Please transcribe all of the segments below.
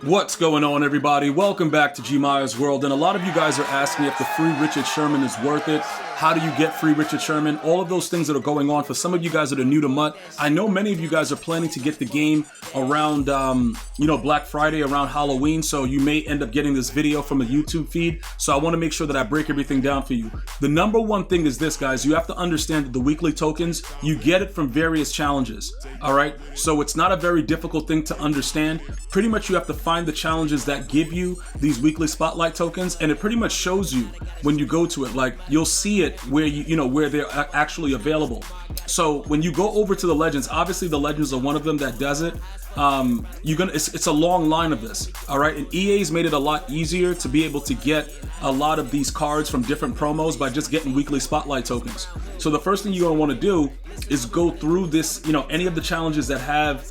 What's going on, everybody? Welcome back to GmiasWorld. And a lot of you guys are asking if the free Richard Sherman is worth it. How do you get free Richard Sherman? All of those things that are going on. For some of you guys that are new to MUT, I know many of you guys are planning to get the game around, Black Friday, around Halloween. So you may end up getting this video from a YouTube feed. So I want to make sure that I break everything down for you. The number one thing is this, guys. You have to understand that the weekly tokens, you get it from various challenges. All right. So it's not a very difficult thing to understand. Pretty much you have to find the challenges that give you these weekly spotlight tokens, and it pretty much shows you when you go to it. Like, you'll see it where where they're actually available. So when you go over to the legends, obviously the legends are one of them that does it. It's a long line of this, all right? And EA's made it a lot easier to be able to get a lot of these cards from different promos by just getting weekly spotlight tokens. So the first thing you're gonna want to do is go through this, any of the challenges that have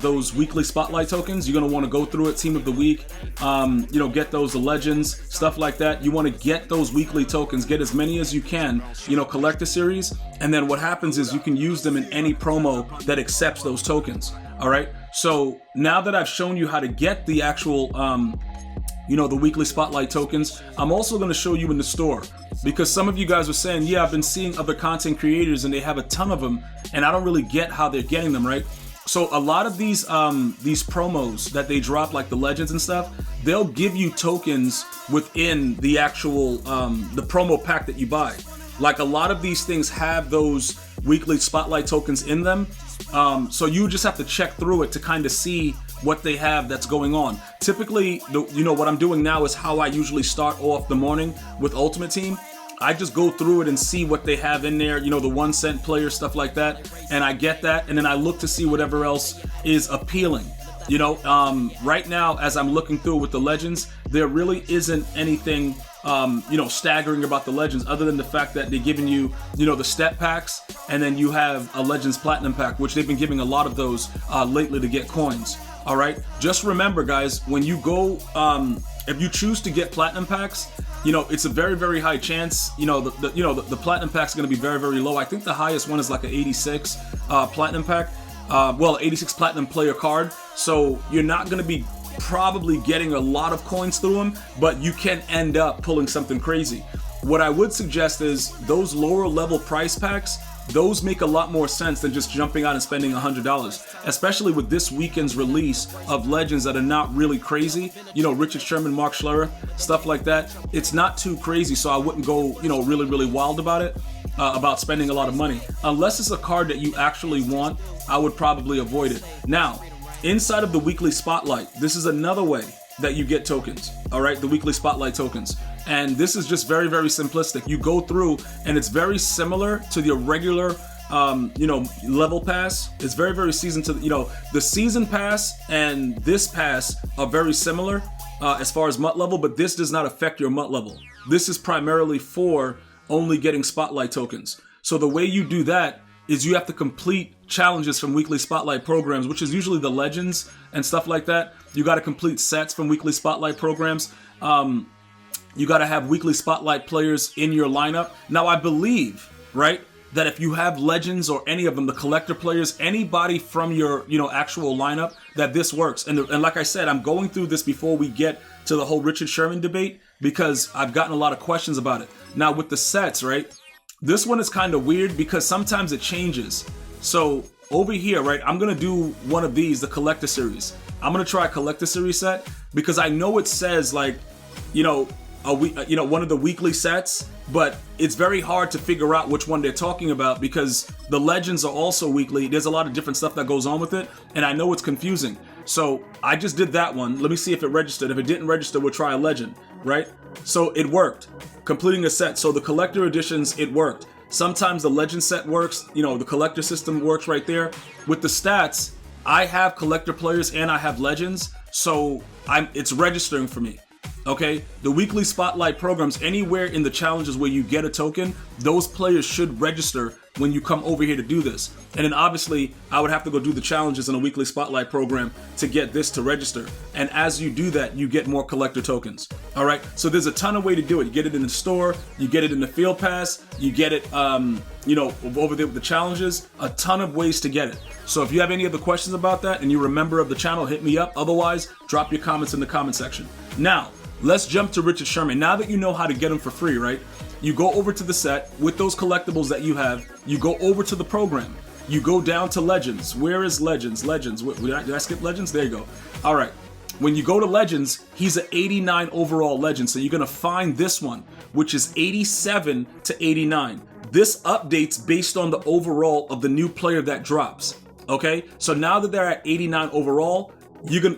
those weekly spotlight tokens. You're gonna want to go through it, team of the week, get those, the legends, stuff like that. You want to get those weekly tokens, get as many as you can, collect a series, and then what happens is you can use them in any promo that accepts those tokens. All right. So now that I've shown you how to get the actual, the weekly spotlight tokens, I'm also going to show you in the store, because some of you guys are saying, yeah, I've been seeing other content creators and they have a ton of them and I don't really get how they're getting them, right? So a lot of these promos that they drop, like the legends and stuff, they'll give you tokens within the actual the promo pack that you buy. Like, a lot of these things have those weekly spotlight tokens in them. So you just have to check through it to kind of see what they have that's going on. Typically, what I'm doing now is how I usually start off the morning with Ultimate Team. I just go through it and see what they have in there, the 1 cent player, stuff like that. And I get that, and then I look to see whatever else is appealing. Right now, as I'm looking through with the legends, there really isn't anything staggering about the legends, other than the fact that they're giving you, the step packs, and then you have a Legends Platinum pack, which they've been giving a lot of those lately to get coins. All right, just remember, guys, when you go, if you choose to get Platinum packs, it's a very, very high chance, the Platinum pack's going to be very, very low. I think the highest one is like an 86 Platinum pack, 86 Platinum player card. So you're not going to be probably getting a lot of coins through them, but you can end up pulling something crazy. What I would suggest is those lower level price packs, those make a lot more sense than just jumping out and spending $100, especially with this weekend's release of legends that are not really crazy. Richard Sherman, Mark Schlereth, stuff like that. It's not too crazy, so I wouldn't go, really, really wild about it, about spending a lot of money. Unless it's a card that you actually want, I would probably avoid it. Now, inside of the weekly spotlight, this is another way that you get tokens, all right? The weekly spotlight tokens. And this is just very, very simplistic. You go through, and it's very similar to the regular, level pass. It's very, very season to, the season pass and this pass are very similar as far as MUT level, but this does not affect your MUT level. This is primarily for only getting spotlight tokens. So the way you do that is you have to complete challenges from weekly spotlight programs, which is usually the legends and stuff like that. You got to complete sets from weekly spotlight programs. You got to have weekly spotlight players in your lineup. Now, I believe, right, that if you have legends or any of them, the collector players, anybody from your, actual lineup, that this works. And like I said, I'm going through this before we get to the whole Richard Sherman debate, because I've gotten a lot of questions about it. Now, with the sets, right, this one is kind of weird because sometimes it changes. So over here, right, I'm going to do one of these, the collector series. I'm going to try a collector series set because I know it says, like, one of the weekly sets, but it's very hard to figure out which one they're talking about because the legends are also weekly. There's a lot of different stuff that goes on with it, and I know it's confusing. So I just did that one. Let me see if it registered. If it didn't register, we'll try a legend, right? So it worked. Completing a set. So the collector editions, it worked. Sometimes the legend set works. The collector system works right there. With the stats, I have collector players and I have legends, so it's registering for me. Okay, the weekly spotlight programs, anywhere in the challenges where you get a token, those players should register when you come over here to do this. And then obviously, I would have to go do the challenges in a weekly spotlight program to get this to register. And as you do that, you get more collector tokens. All right, so there's a ton of way to do it. You get it in the store, you get it in the field pass, you get it, you know, over there with the challenges, a ton of ways to get it. So if you have any other questions about that and you're a member of the channel, hit me up. Otherwise, drop your comments in the comment section. Now, let's jump to Richard Sherman. Now that you know how to get them for free, right? You go over to the set with those collectibles that you have. You go over to the program. You go down to Legends. Where is Legends? Legends. Did I skip Legends? There you go. All right. When you go to Legends, he's an 89 overall legend. So you're going to find this one, which is 87 to 89. This updates based on the overall of the new player that drops. Okay? So now that they're at 89 overall, you're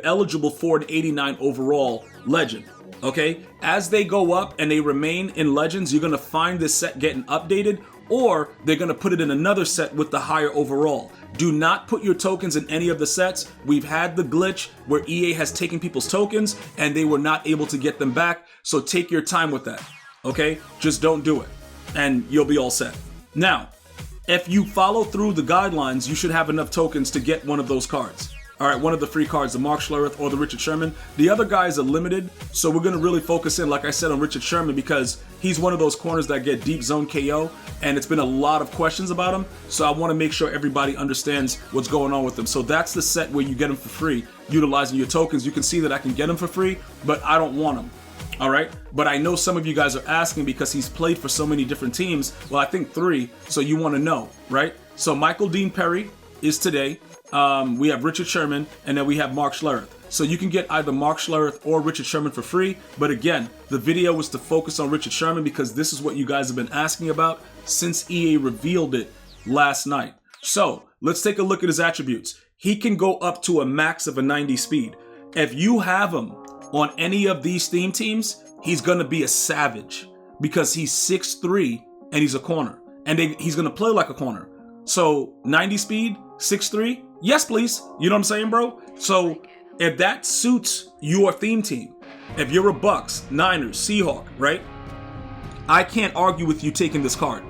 eligible for an 89 overall legend. Okay? As they go up and they remain in Legends, you're going to find this set getting updated, or they're going to put it in another set with the higher overall. Do not put your tokens in any of the sets. We've had the glitch where EA has taken people's tokens and they were not able to get them back. So take your time with that. Okay? Just don't do it. And you'll be all set. Now, if you follow through the guidelines, you should have enough tokens to get one of those cards. All right, one of the free cards, the Mark Schlereth or the Richard Sherman. The other guys are limited, so we're going to really focus in, like I said, on Richard Sherman because he's one of those corners that get deep zone KO, and it's been a lot of questions about him, so I want to make sure everybody understands what's going on with him. So that's the set where you get him for free, utilizing your tokens. You can see that I can get him for free, but I don't want him. All right, but I know some of you guys are asking because he's played for so many different teams. Well, I think 3, so you want to know, right? So Michael Dean Perry is today. We have Richard Sherman, and then we have Mark Schlereth. So you can get either Mark Schlereth or Richard Sherman for free. But again, the video was to focus on Richard Sherman because this is what you guys have been asking about since EA revealed it last night. So let's take a look at his attributes. He can go up to a max of a 90 speed. If you have him on any of these theme teams, he's going to be a savage because he's 6'3" and he's a corner. And he's going to play like a corner. So 90 speed, 6'3", yes please. You know what I'm saying, bro? So if that suits your theme team, if you're a Bucks, Niners, Seahawk, right? I can't argue with you taking this card,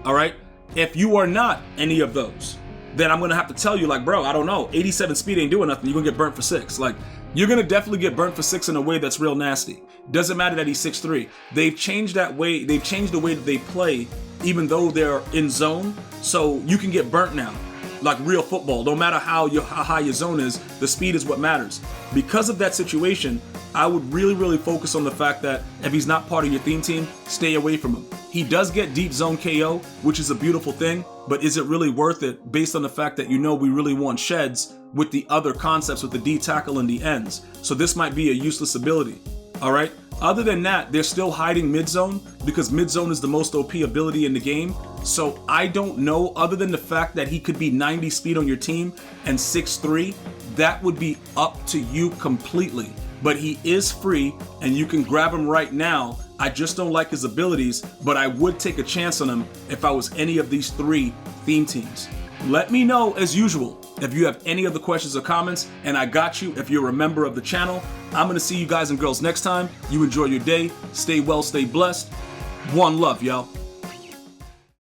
all right? If you are not any of those, then I'm gonna have to tell you, like, bro, I don't know, 87 speed ain't doing nothing. You're gonna get burnt for 6. Like, you're gonna definitely get burnt for 6 in a way that's real nasty. Doesn't matter that he's 6'3". They've changed that way. They've changed the way that they play, even though they're in zone. So you can get burnt now, like real football. No matter how high your zone is, the speed is what matters. Because of that situation, I would really focus on the fact that if he's not part of your theme team, stay away from him. He does get deep zone KO, which is a beautiful thing, but is it really worth it based on the fact that, you know, we really want sheds with the other concepts with the D tackle and the ends? So this might be a useless ability, all right? Other than that, they're still hiding mid-zone because mid-zone is the most OP ability in the game. So I don't know, other than the fact that he could be 90 speed on your team and 6'3", that would be up to you completely. But he is free and you can grab him right now. I just don't like his abilities, but I would take a chance on him if I was any of these 3 theme teams. Let me know, as usual, if you have any other questions or comments, and I got you if you're a member of the channel. I'm going to see you guys and girls next time. You enjoy your day. Stay well, stay blessed. One love, y'all.